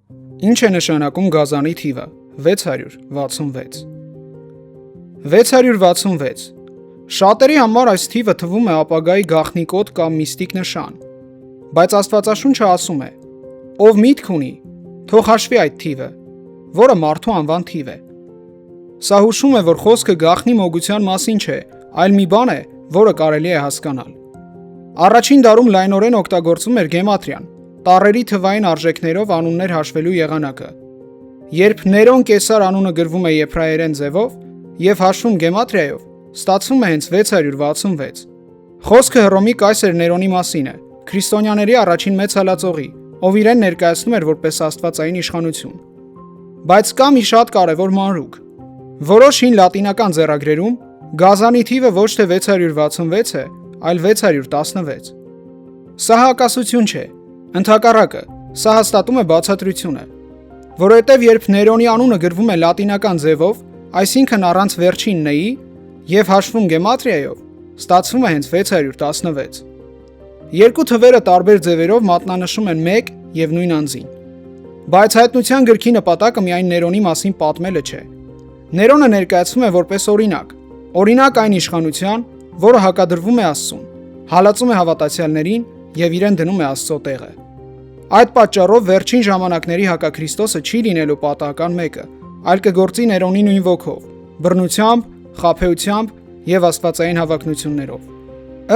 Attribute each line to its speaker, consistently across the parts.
Speaker 1: Ինչ է նշանակում գազանի թիվը 666։ 666 Շատերի համար այս թիվը թվում է ապագայի գաղտնի կոդ կամ միստիկ նշան, բայց Աստվածաշունչը ասում է. ով միտք ունի, թող հաշվի այդ թիվը, որը մարդու անվան թիվ է։ Սա հուշում է, որ խոսքը գաղտնի մոգության մասին չէ, այլ մի բան է, որը կարելի է հասկանալ։ Առաջին դարում լայնորեն օգտագործվում էր գեմատրիան, տառերի թվային արժեքներով անուններ հաշվելու եղանակը։ Երբ Ներոն Կեսար անունը գրվում է եբրայերեն ձևով եւ հաշվում գեմատրիայով, ստացվում է հենց 666։ Խոսքը Հռոմի կայսեր Ներոնի մասին է, քրիստոնյաների առաջին մեծ հալածողի, ով իրեն ներկայացնում էր որպես աստվածային իշխանություն։ Բայց կա մի շատ կարևոր մանրուք։ Որոշ հին լատինական ձեռագրերում գազանի թիվը ոչ թե 666 է, այլ 616։ Սա հակասություն չէ, ընդհակառակը, սա հաստատում է բացատրությունը, որովհետև երբ Ներոնի անունը գրվում է լատինական ձևով, այսինքն առանց վերջին ն-ի եւ հաշվում գեմատրիայով, ստացվում է հենց 616։ Երկու թվերը տարբեր ձևերով մատնանշում են մեկ եւ նույն անձին։ Բայց հայտնության գրքի նպատակը միայն Ներոնի մասին պատմելը չէ։ Ներոնը ներկայացվում է որպես օրինակ այն իշխանության, որը հակադրվում է Աստծուն, հալածում է հավատացյալներին եւ իրեն դնում է Աստծո տեղը։ Այդ պատճառով վերջին ժամանակների հակաքրիստոսը չի լինելու պատահական մեկը, այլ կգործի Ներոնի նույն ոգով, բռնությամբ, խաբեությամբ եւ աստվածային հավակնություններով։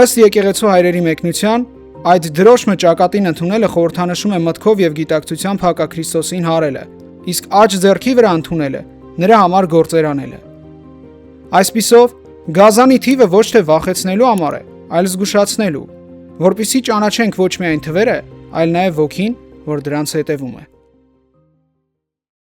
Speaker 1: Ըստ եկեղեցու հայրերի մեկնության, այդ դրոշմը ճակատին ընդունելը խորհրդանշում է մտքով եւ գիտակցությամբ հակաքրիստոսին հարելը, իսկ աջ ձեռքի վրա ընդունելը նրա համար գործեր անելը։ Այսպիսով, գազանի թիվը ոչ թե վախեցնելու համար է, այլ զգուշացնելու, որպեսզի ճանաչենք ոչ միայն թվերը, այլ նաև ոգին, որ դրանց հետևում է։